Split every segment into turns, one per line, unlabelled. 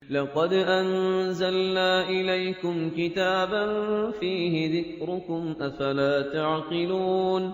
لقد أنزلنا إليكم كتابا فيه ذكركم أفلا تعقلون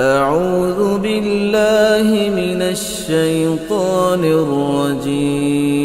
أعوذ بالله من الشيطان الرجيم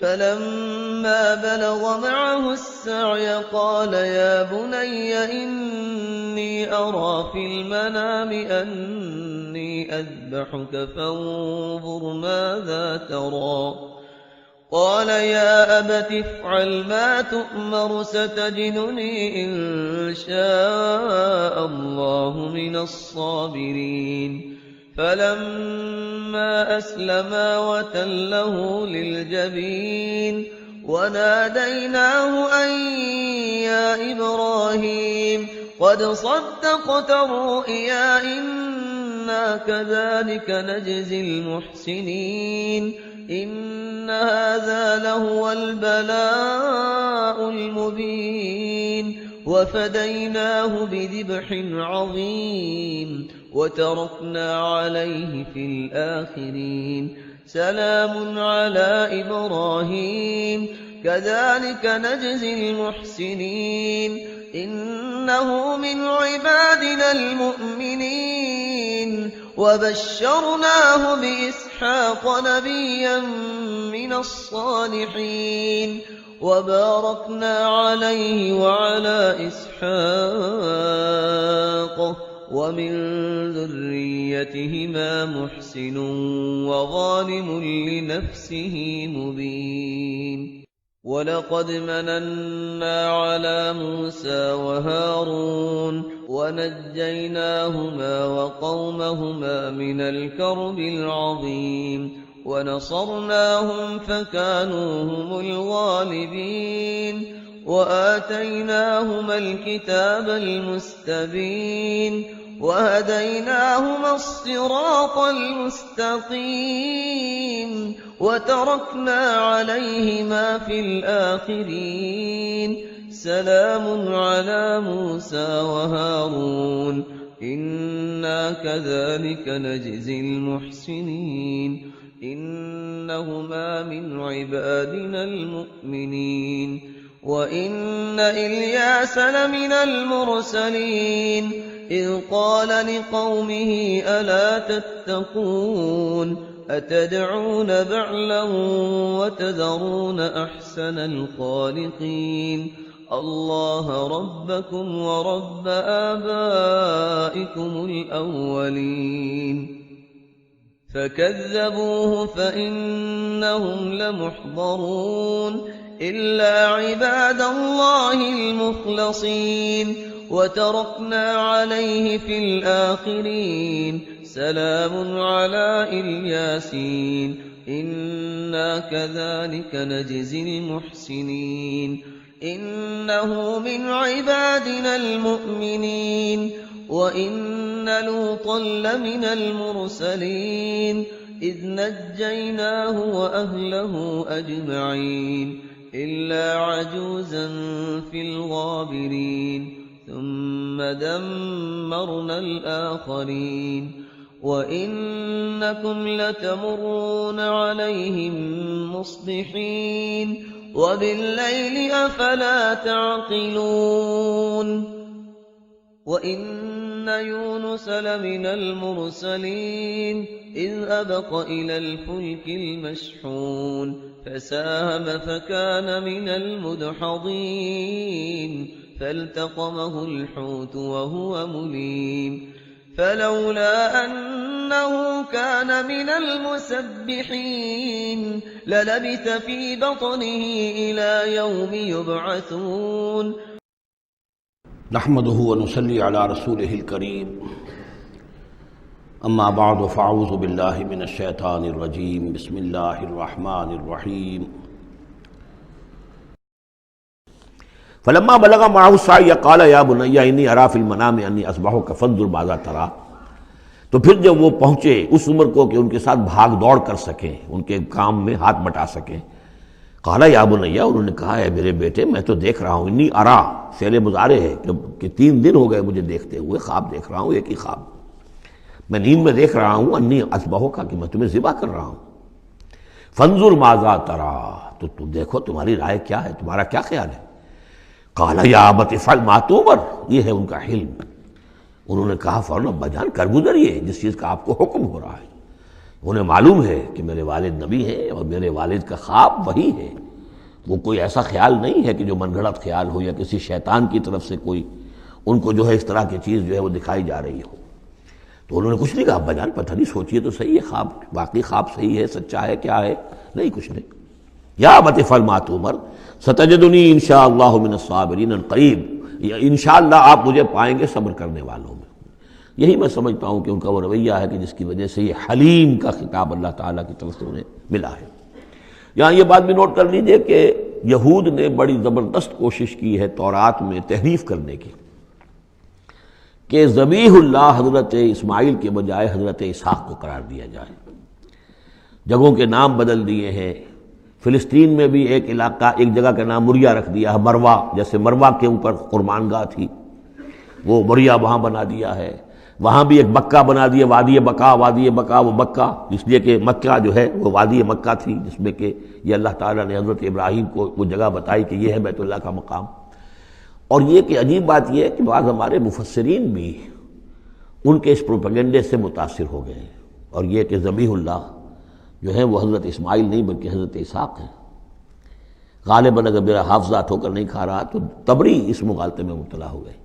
فلما بلغ معه السعي قال يا بني إني أرى في المنام أني أذبحك فانظر ماذا ترى قال يا أبت افعل ما تؤمر ستجدني إن شاء الله من الصابرين فلما أسلما وتله للجبين وناديناه أن يا إبراهيم قد صدقت الرؤيا إنا كذلك نجزي المحسنين إن هذا لهو البلاء المبين وفديناه بذبح عظيم وتركنا عليه في الآخرين سلام على إبراهيم كذلك نجزي المحسنين إنه من عبادنا المؤمنين وبشرناه بإسحاق نبيا من الصالحين وباركنا عليه وعلى إسحاق ومن ذريتهما محسن وظالم لنفسه مبين ولقد مننا على موسى وهارون ونجيناهما وقومهما من الكرب العظيم ونصرناهم فكانوا هم الغالبين وآتيناهما الكتاب المستبين وهديناهما الصراط المستقيم وتركنا عليهما في الآخرين سلام على موسى وهارون إنا كذلك نجزي المحسنين إنهما من عبادنا المؤمنين وإن إلياس لمن المرسلين إذ قال لقومه ألا تتقون أتدعون بعلا وتذرون أحسن الخالقين الله ربكم ورب آبائكم الأولين فكذبوه فإنهم لمحضرون إلا عباد الله المخلصين وتركنا عليه في الآخرين سلام على الياسين إنا كذلك نجزي المحسنين إنه من عبادنا المؤمنين وإن لوطا لمن المرسلين إذ نجيناه وأهله أجمعين إلا عجوزا في الغابرين ثم دمرنا الآخرين وإنكم لتمرون عليهم مصبحين وبالليل أفلا تعقلون وإن يونس لمن المرسلين إذ أبق إلى الفلك المشحون فساهم فكان من المدحضين فالتقمه الحوت وهو مليم فلولا أنه كان من المسبحين للبث في بطنه إلى يوم يبعثون
نحمده ونصلي على رسوله الكريم اما بعد فاعوذ باللہ من الشیطان الرجیم بسم اللہ الرحمن الرحیم فلما بلغ معه السعی قال یا بنی انی اری فی المنام انی اذبحک فانظر ماذا تری۔ تو پھر جب وہ پہنچے اس عمر کو کہ ان کے ساتھ بھاگ دوڑ کر سکیں، ان کے کام میں ہاتھ بٹا سکیں، قال یا بنی، انہوں نے کہا ہے میرے بیٹے میں تو دیکھ رہا ہوں، انی ارا فعل مضارع ہے کہ 3 دن ہو گئے مجھے دیکھتے ہوئے، خواب دیکھ رہا ہوں، ایک ہی خواب میں نیند میں دیکھ رہا ہوں، انی اذبحک کہ میں تمہیں ذبح کر رہا ہوں، فانظر ماذا تری، تو تم دیکھو تمہاری رائے کیا ہے، تمہارا کیا خیال ہے۔ قال یا ابت افعل ما تؤمر، یہ ہے ان کا حلم۔ انہوں نے کہا فوراً ابا جان کر گزریے جس چیز کا آپ کو حکم ہو رہا ہے۔ انہیں معلوم ہے کہ میرے والد نبی ہیں اور میرے والد کا خواب وہی ہے، وہ کوئی ایسا خیال نہیں ہے کہ جو من گھڑت خیال ہو یا کسی شیطان کی طرف سے کوئی ان کو جو ہے اس طرح کی چیز جو ہے وہ دکھائی جا رہی ہو۔ تو انہوں نے کچھ نہیں کہا ابا جان پتہ نہیں سوچیے تو صحیح ہے، خواب واقعی خواب صحیح ہے، سچا ہے، کیا ہے، نہیں کچھ نہیں۔ یا ابت افعل ما تؤمر ستجدنی ان شاء اللہ من الصابرین قریب، انشاءاللہ آپ مجھے پائیں گے صبر کرنے والوں میں۔ یہی میں سمجھتا ہوں کہ ان کا وہ رویہ ہے کہ جس کی وجہ سے یہ حلیم کا خطاب اللہ تعالیٰ کی طرف سے انہیں ملا ہے۔ یہاں یہ بات بھی نوٹ کر لیجئے کہ یہود نے بڑی زبردست کوشش کی ہے تورات میں تحریف کرنے کی، کہ ذبیح اللہ حضرت اسماعیل کے بجائے حضرت اسحاق کو قرار دیا جائے۔ جگہوں کے نام بدل دیے ہیں، فلسطین میں بھی ایک علاقہ، ایک جگہ کا نام مریا رکھ دیا ہے، مروا، جیسے مروا کے اوپر قربان گاہ تھی وہ مریا وہاں بنا دیا ہے۔ وہاں بھی ایک بکہ بنا دیا، وادی بکا، وادی بکا وہ بکہ اس لیے کہ مکہ جو ہے وہ وادی مکہ تھی، جس میں کہ یہ اللہ تعالیٰ نے حضرت ابراہیم کو وہ جگہ بتائی کہ یہ ہے بیت اللہ کا مقام۔ اور یہ کہ عجیب بات یہ ہے کہ بعض ہمارے مفسرین بھی ان کے اس پروپیگنڈے سے متاثر ہو گئے ہیں، اور یہ کہ ذبیح اللہ جو ہے وہ حضرت اسماعیل نہیں بلکہ حضرت اسحاق ہیں۔ غالباً اگر میرا حافظہ ٹھوکر نہیں کھا رہا تو تبری اس مغالطے میں مبتلا ہو گئے،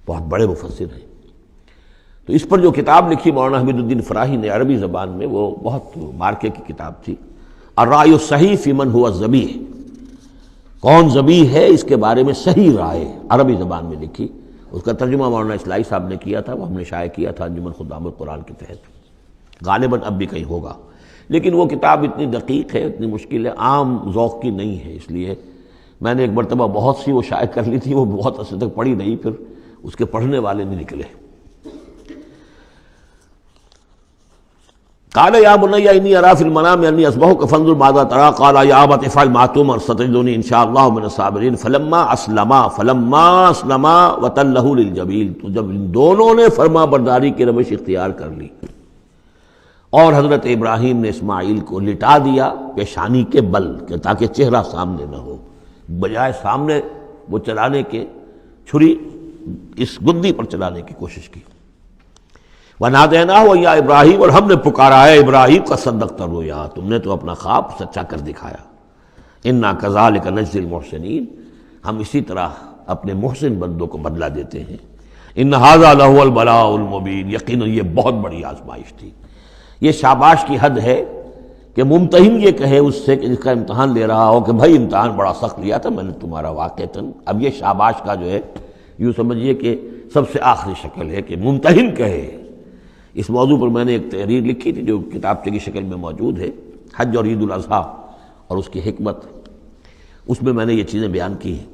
بہت بڑے مفسر ہیں۔ تو اس پر جو کتاب لکھی مولانا حمید الدین فراہی نے عربی زبان میں، وہ بہت مارکے کی کتاب تھی، الرائے الصحیح فی من ہوا ذبیح، کون ذبیح ہے اس کے بارے میں صحیح رائے، عربی زبان میں لکھی۔ اس کا ترجمہ مولانا اصلاحی صاحب نے کیا تھا، وہ ہم نے شائع کیا تھا انجمن خدام القرآن کے تحت، غالباً اب بھی کہیں ہوگا، لیکن وہ کتاب اتنی دقیق ہے، اتنی مشکل ہے، عام ذوق کی نہیں ہے، اس لیے میں نے ایک مرتبہ بہت سی وہ شائع کر لی تھی، وہ بہت عرصے تک پڑھی نہیں، پھر اس کے پڑھنے والے نہیں نکلے۔ قال یا بنی انی اری فی المنام انی اذبحک فانظر ماذا تری، قال یا ابت افعل ما تؤمر ستجدنی ان شاء اللہ من الصابرین فلما اسلما وتلہ للجبین۔ تو جب ان دونوں نے فرما برداری کی روش اختیار کر لی اور حضرت ابراہیم نے اسماعیل کو لٹا دیا پیشانی کے بل کہ تاکہ چہرہ سامنے نہ ہو، بجائے سامنے وہ چلانے کے چھری اس گدی پر چلانے کی کوشش کی۔ وَنَادَيْنَاهُ يَا ابراہیم، اور ہم نے پکارا ہے ابراہیم کا صدقت الرؤیا، تم نے تو اپنا خواب سچا کر دکھایا۔ اِنَّا كَذَلِكَ نَجْزِي الْمُحْسِنِينَ، ہم اسی طرح اپنے محسن بندوں کو بدلہ دیتے ہیں۔ إِنَّ هَذَا لَهُوَ الْبَلَاءُ الْمُبِينُ، یقیناً یہ بہت بڑی آزمائش تھی۔ یہ شاباش کی حد ہے کہ ممتحن یہ کہے اس سے کہ جس کا امتحان لے رہا ہو کہ بھائی امتحان بڑا سخت لیا تھا میں نے تمہارا واقعتاً۔ اب یہ شاباش کا جو ہے یوں سمجھیے کہ سب سے آخری شکل ہے کہ ممتحن کہے۔ اس موضوع پر میں نے ایک تحریر لکھی تھی جو کتابچے کی شکل میں موجود ہے، حج اور عید الاضحیٰ اور اس کی حکمت، اس میں میں نے یہ چیزیں بیان کی ہیں۔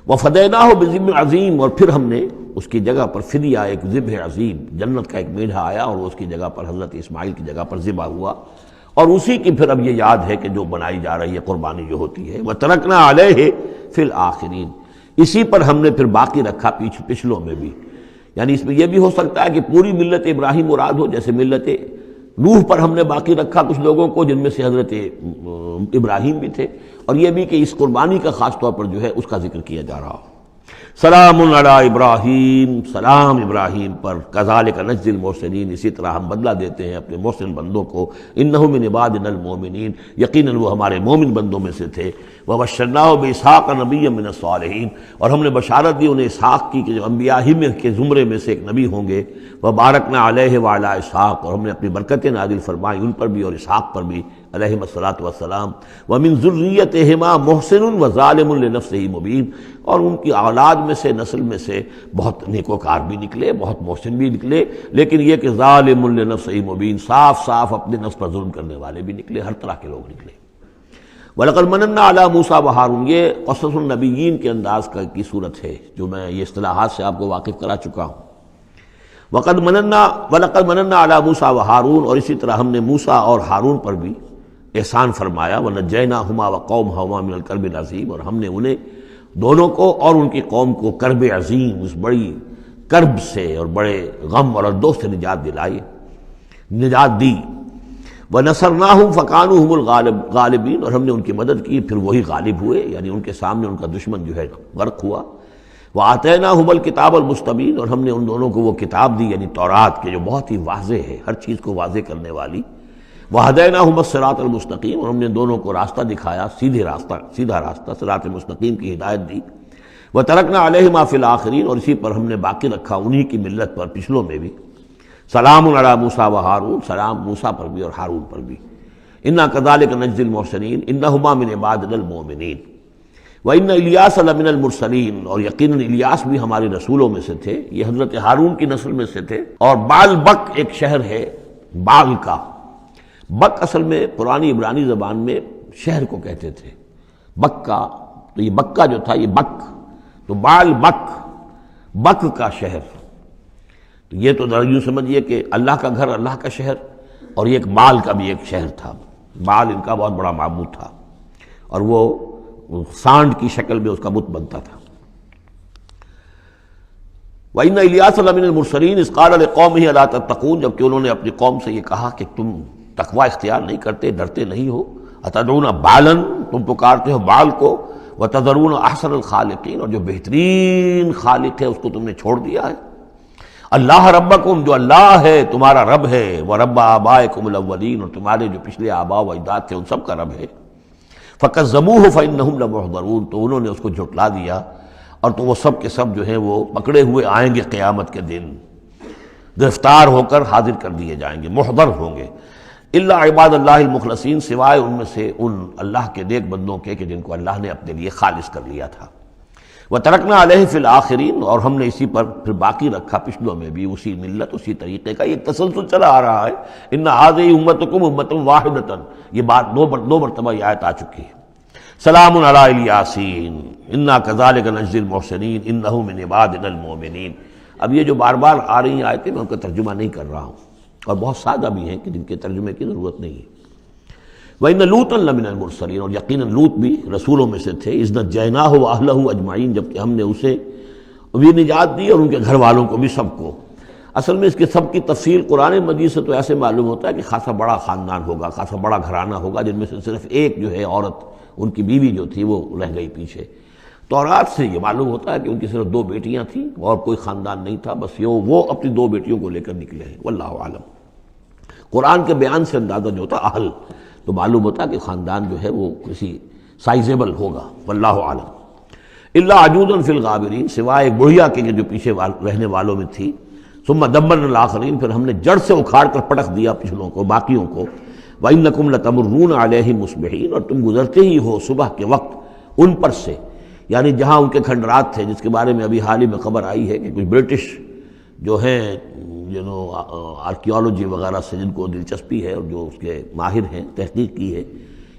وَفَدَيْنَاهُ بِذِبْحٍ عَظِيمٍ، اور پھر ہم نے اس کی جگہ پر فدیہ، ایک ذبح عظیم، جنت کا ایک میڈھا آیا اور اس کی جگہ پر حضرت اسماعیل کی جگہ پر ذبح ہوا، اور اسی کی پھر اب یہ یاد ہے کہ جو بنائی جا رہی ہے قربانی جو ہوتی ہے۔ وَتَرَكْنَا عَلَيْهِ فِي الْآخِرِينَ، اسی پر ہم نے پھر باقی رکھا پچھلوں میں بھی، یعنی اس میں یہ بھی ہو سکتا ہے کہ پوری ملت ابراہیم مراد ہو، جیسے ملت نوح پر ہم نے باقی رکھا کچھ لوگوں کو جن میں سے حضرت ابراہیم بھی تھے، اور یہ بھی کہ اس قربانی کا خاص طور پر جو ہے اس کا ذکر کیا جا رہا ہو۔ سلام علی ابراہیم، سلام ابراہیم پر، کذالک نجزی المحسنین، اسی طرح ہم بدلہ دیتے ہیں اپنے محسن بندوں کو، انہ من عبادنا المؤمنین، یقیناً وہ ہمارے مومن بندوں میں سے تھے۔ وبشرناہ باسحاق نبیا من الصالحین، اور ہم نے بشارت دی انہیں اسحاق کی کہ جو انبیاء ہی میں کے زمرے میں سے ایک نبی ہوں گے۔ وبارکنا علیہ وعلی اسحاق، اور ہم نے اپنی برکتیں نازل فرمائی ان پر بھی اور اسحاق پر بھی، علیہم الصلاۃ والسلام ومن ذریتہما محسن وظالم لنفسہ مبین، اور ان کی اولاد میں سے، نسل میں سے بہت نیکوکار بھی نکلے، بہت محسن بھی نکلے، لیکن یہ کہ ظالم لنفسہ مبین، صاف صاف اپنے نفس پر ظلم کرنے والے بھی نکلے، ہر طرح کے لوگ نکلے۔ وَلَقَدْ مَنَنَّا عَلَىٰ مُوسَىٰ وَهَارُونَ، یہ قصص النبیین کے انداز کی صورت ہے جو میں یہ اصطلاحات سے آپ کو واقف کرا چکا ہوں۔ وَلَقَدْ مَنَنَّا عَلَىٰ مُوسَىٰ وَهَارُونَ، اور اسی طرح ہم نے موسیٰ اور ہارون پر بھی احسان فرمایا، وَنَجَّيْنَاهُمَا وَقَوْمَهُمَا مِنَ الْكَرْبِ الْعَظِيمِ، اور ہم نے انہیں دونوں کو اور ان کی قوم کو کرب عظیم، اس بڑی کرب سے اور بڑے غم اور اردوہ سے نجات دلائی، نجات دی۔ وَنَصَرْنَاهُمْ فَكَانُوا هُمُ الْغَالِبِينَ، اور ہم نے ان کی مدد کی، پھر وہی غالب ہوئے، یعنی ان کے سامنے ان کا دشمن جو ہے غرق ہوا۔ وَآتَيْنَاهُمُ الْكِتَابَ الْمُسْتَبِينَ، اور ہم نے ان دونوں کو وہ کتاب دی، یعنی تورات کے جو بہت ہی واضح ہے، ہر چیز کو واضح کرنے والی۔ وَهَدَيْنَاهُمَ الصِّرَاطَ الْمُسْتَقِيمَ، اور ہم نے دونوں کو راستہ دکھایا، سیدھا راستہ، صراط مستقیم کی ہدایت دی۔ وَتَرَكْنَا عَلَيْهِمَا فِي الْآخِرِينَ، اور اسی پر ہم نے باقی رکھا انہی کی ملت پر پچھلوں میں بھی۔ سلام علی موسیٰ وہارون، سلام موسیٰ پر بھی اور ہارون پر بھی۔ انا کذالک نجزی المحسنین انہما من عبادنا المؤمنین وان الیاس لمن المرسلین، اور یقیناً الیاس بھی ہمارے رسولوں میں سے تھے، یہ حضرت ہارون کی نسل میں سے تھے۔ اور بال بک ایک شہر ہے بال کا، بک اصل میں پرانی عبرانی زبان میں شہر کو کہتے تھے، بکہ، تو یہ بکہ جو تھا یہ بک، تو بال بک، بک کا شہر، تو یہ تو یوں سمجھیے کہ اللہ کا گھر، اللہ کا شہر، اور یہ ایک بال کا بھی ایک شہر تھا، بال ان کا بہت بڑا معبود تھا، اور وہ سانڈ کی شکل میں اس کا بت بنتا تھا۔ وَإِنَّ إِلْيَاسَ لَمِنَ الْمُرْسَلِينَ إِذْ قَالَ لِقَوْمِهِ أَلَا تَتَّقُونَ، جبکہ انہوں نے اپنی قوم سے یہ کہا کہ تم تقوی اختیار نہیں کرتے، ڈرتے نہیں ہو۔ أَتَدْعُونَ بَالًا، تم پکارتے ہو بال کو، وَتَذَرُونَ أَحْسَنَ الْخَالِقِينَ، اور جو بہترین خالق ہے اس کو تم نے چھوڑ دیا ہے۔ اللہ ربکم، جو اللہ ہے تمہارا رب ہے، ورب آبائکم الاولین، اور تمہارے جو پچھلے آباء و اجداد تھے ان سب کا رب ہے۔ فکذبوہ فانہم لمحضرون، تو انہوں نے اس کو جھٹلا دیا، اور تو وہ سب کے سب جو ہیں وہ پکڑے ہوئے آئیں گے قیامت کے دن، گرفتار ہو کر حاضر کر دیے جائیں گے، محضر ہوں گے۔ الا عباد اللہ المخلصین، سوائے ان میں سے ان اللہ کے نیک بندوں کے کہ جن کو اللہ نے اپنے لیے خالص کر لیا تھا۔ وَتَرَكْنَا عَلَيْهِ فِي الْآخِرِينَ، اور ہم نے اسی پر پھر باقی رکھا پچھلوں میں بھی، اسی ملت، اسی طریقے کا ایک تسلسل چلا آ رہا ہے۔ إِنَّ هَٰذِهِ أُمَّتُكُمْ أُمَّةٌ وَاحِدَةٌ، یہ بات دو مرتبہ یہ آیت آ چکی ہے۔ سلام علی الیاسین انا کذالک نجزی المحسنین انہ من عبادنا المؤمنین۔ اب یہ جو بار بار آ رہی ہیں آیتیں، میں ان کا ترجمہ نہیں کر رہا ہوں، اور بہت سادہ بھی ہیں کہ جن کے ترجمے کی ضرورت نہیں ہے۔ وَإِنَّ لُوطًا لَمِنَ الْمُرْسَلِينَ، اور یقیناً لوط بھی رسولوں میں سے تھے۔ إِذْ نَجَّيْنَاهُ وَأَهْلَهُ أَجْمَعِينَ، جبکہ ہم نے اسے بھی نجات دی اور ان کے گھر والوں کو بھی، سب کو۔ اصل میں اس کے سب کی تفصیل قرآن مجید سے تو ایسے معلوم ہوتا ہے کہ خاصا بڑا خاندان ہوگا، خاصا بڑا گھرانہ ہوگا، جن میں سے صرف ایک جو ہے عورت، ان کی بیوی جو تھی وہ رہ گئی پیچھے۔ تورات سے یہ معلوم ہوتا ہے کہ ان کی صرف 2 بیٹیاں تھیں اور کوئی خاندان نہیں تھا، بس یہ وہ اپنی 2 بیٹیوں کو لے کر نکلے ہیں، واللہ عالم۔ قرآن کے بیان سے اندازہ جو ہوتا اہل، تو معلوم ہوتا کہ خاندان جو ہے وہ کسی سائزیبل ہوگا، واللہ عالم۔ الا عجوزا فی الغابرین، سوائے ایک بڑھیا کے جو پیچھے رہنے والوں میں تھی۔ ثم دمرنا الاخرین، پھر ہم نے جڑ سے اکھاڑ کر پٹک دیا پچھلوں کو، باقیوں کو۔ وَإِنَّكُمْ لَتَمُرُّونَ عَلَيْهِمْ مُصْبِحِينَ، اور تم گزرتے ہی ہو صبح کے وقت ان پر سے، یعنی جہاں ان کے کھنڈرات تھے، جس کے بارے میں ابھی حال ہی میں خبر آئی ہے کہ کچھ برٹش جو ہیں آرکیالوجی وغیرہ سے جن کو دلچسپی ہے اور جو اس کے ماہر ہیں، تحقیق کی ہے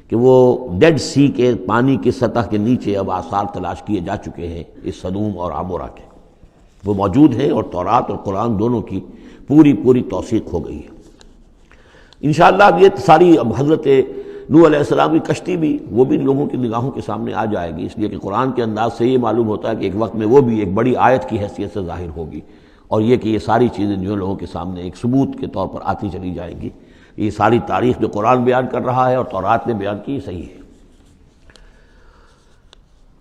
کہ وہ ڈیڈ سی کے پانی کی سطح کے نیچے اب آثار تلاش کیے جا چکے ہیں اس سدوم اور عمورہ کے، وہ موجود ہیں، اور تورات اور قرآن دونوں کی پوری توثیق ہو گئی ہے۔ انشاءاللہ اب یہ ساری اب حضرت نوح علیہ السلام کی کشتی بھی، وہ بھی لوگوں کی نگاہوں کے سامنے آ جائے گی، اس لیے کہ قرآن کے انداز سے یہ معلوم ہوتا ہے کہ ایک وقت میں وہ بھی ایک بڑی آیت کی حیثیت سے ظاہر ہوگی، اور یہ کہ یہ ساری چیزیں جو لوگوں کے سامنے ایک ثبوت کے طور پر آتی چلی جائیں گی۔ یہ ساری تاریخ جو قرآن بیان کر رہا ہے اور تورات نے بیان کی، صحیح ہے۔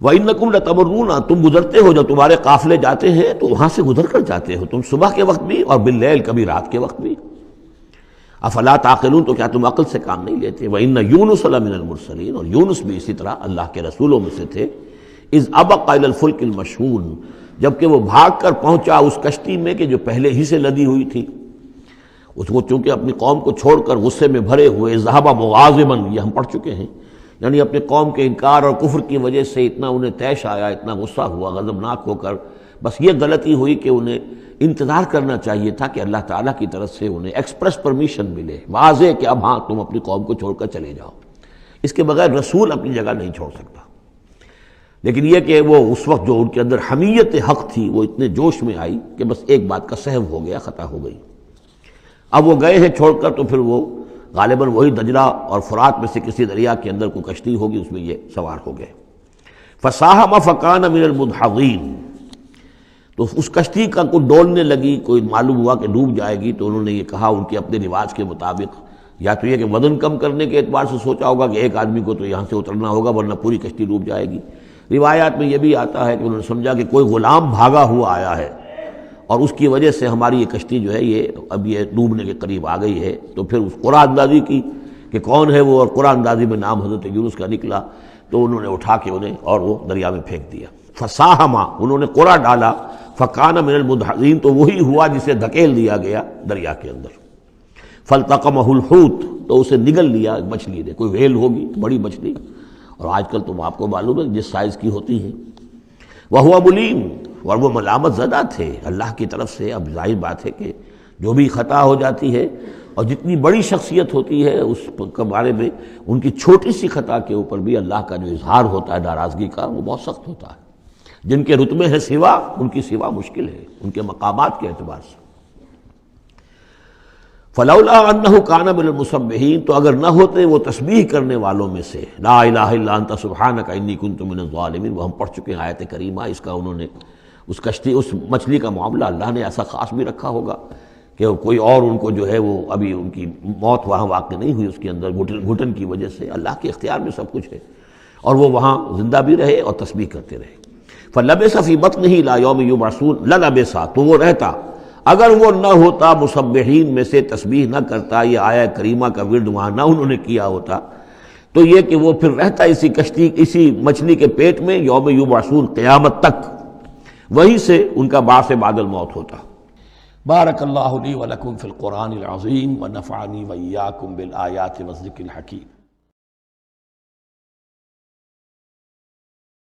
وَإِنَّكُمْ لَتَمُرُّونَ، تم گزرتے ہو، جب تمہارے قافلے جاتے ہیں تو وہاں سے گزر کر جاتے ہو، تم صبح کے وقت بھی اور باللیل، کبھی رات کے وقت بھی۔ افلا تعقلون، تو کیا تم عقل سے کام نہیں لیتے؟ وَإِنَّ يُونُسَ لَمِنَ الْمُرْسَلِينَ، اور یونس بھی اسی طرح اللہ کے رسولوں میں سے تھے۔ اِذْ أَبَقَ إِلَى الْفُلْكِ الْمَشْحُونِ، جبکہ وہ بھاگ کر پہنچا اس کشتی میں کہ جو پہلے ہی سے لدی ہوئی تھی۔ اس کو چونکہ اپنی قوم کو چھوڑ کر غصے میں بھرے ہوئے، ذہب مغاضبا، یہ ہم پڑھ چکے ہیں، یعنی اپنے قوم کے انکار اور کفر کی وجہ سے اتنا انہیں طیش آیا، اتنا غصہ ہوا غضبناک ہو کر، بس یہ غلطی ہوئی کہ انہیں انتظار کرنا چاہیے تھا کہ اللہ تعالیٰ کی طرف سے انہیں ایکسپریس پرمیشن ملے، واضح کہ اب ہاں تم اپنی قوم کو چھوڑ کر چلے جاؤ۔ اس کے بغیر رسول اپنی جگہ نہیں چھوڑ سکتا۔ لیکن یہ کہ وہ اس وقت جو ان کے اندر حمیت حق تھی وہ اتنے جوش میں آئی کہ بس ایک بات کا سہو ہو گیا، خطا ہو گئی۔ اب وہ گئے ہیں چھوڑ کر، تو پھر وہ غالباً وہی دجلہ اور فرات میں سے کسی دریا کے اندر کوئی کشتی ہوگی، اس میں یہ سوار ہو گئے۔ فساہم فکان من المدحضین، تو اس کشتی کا کوئی ڈولنے لگی، کوئی معلوم ہوا کہ ڈوب جائے گی، تو انہوں نے یہ کہا ان کے اپنے رواج کے مطابق، یا تو یہ کہ وزن کم کرنے کے اعتبار سے سوچا ہوگا کہ ایک آدمی کو تو یہاں سے اترنا ہوگا ورنہ پوری کشتی ڈوب جائے گی۔ روایات میں یہ بھی آتا ہے کہ انہوں نے سمجھا کہ کوئی غلام بھاگا ہوا آیا ہے اور اس کی وجہ سے ہماری یہ کشتی جو ہے یہ اب یہ ڈوبنے کے قریب آ گئی ہے، تو پھر اس قرآن اندازی کی کہ کون ہے وہ، اور قرآن اندازی میں نام حضرت یونس کا نکلا، تو انہوں نے اٹھا کے انہیں اور وہ دریا میں پھینک دیا۔ فساہما، انہوں نے قرآن ڈالا، فکان من المدحضین، تو وہی ہوا جسے دھکیل دیا گیا دریا کے اندر۔ فالتقمہ الحوت، تو اسے نگل لیا مچھلی نے، کوئی ویل ہوگی بڑی مچھلی، اور آج کل تو آپ کو معلوم ہے جس سائز کی ہوتی ہیں۔ وہو ملیم، اور وہ ملامت زدہ تھے اللہ کی طرف سے۔ اب ظاہر بات ہے کہ جو بھی خطا ہو جاتی ہے اور جتنی بڑی شخصیت ہوتی ہے اس کے بارے میں ان کی چھوٹی سی خطا کے اوپر بھی اللہ کا جو اظہار ہوتا ہے ناراضگی کا، وہ بہت سخت ہوتا ہے۔ جن کے رتبے ہیں سوا، ان کی سوا مشکل ہے ان کے مقامات کے اعتبار سے۔ فلولا انہ کان من المسبحین، تو اگر نہ ہوتے وہ تسبیح کرنے والوں میں سے، لا الہ الا انت سبحانک انی کنت من الظالمین، وہ ہم پڑھ چکے ہیں آیت کریمہ۔ اس کا انہوں نے اس کشتی، اس مچھلی کا معاملہ اللہ نے ایسا خاص بھی رکھا ہوگا کہ کوئی اور ان کو جو ہے وہ ابھی ان کی موت وہاں واقع نہیں ہوئی، اس کے اندر گھٹن کی وجہ سے، اللہ کے اختیار میں سب کچھ ہے، اور وہ وہاں زندہ بھی رہے اور تسبیح کرتے رہے۔ فلبث فی بطنہ الی یوم یبعثون، للبث، تو وہ رہتا، اگر وہ نہ ہوتا مسبحین میں سے، تسبیح نہ کرتا، یہ آیہ کریمہ کا ورد وہاں نہ انہوں نے کیا ہوتا، تو یہ کہ وہ پھر رہتا اسی کشتی، اسی مچھلی کے پیٹ میں، یوم یبعثون، قیامت تک، وہیں سے ان کا بعث بعد الموت ہوتا۔ بارک اللہ لی ولکم فی القرآن العظیم ونفعنی وإیاکم بالآیات والذکر الحکیم۔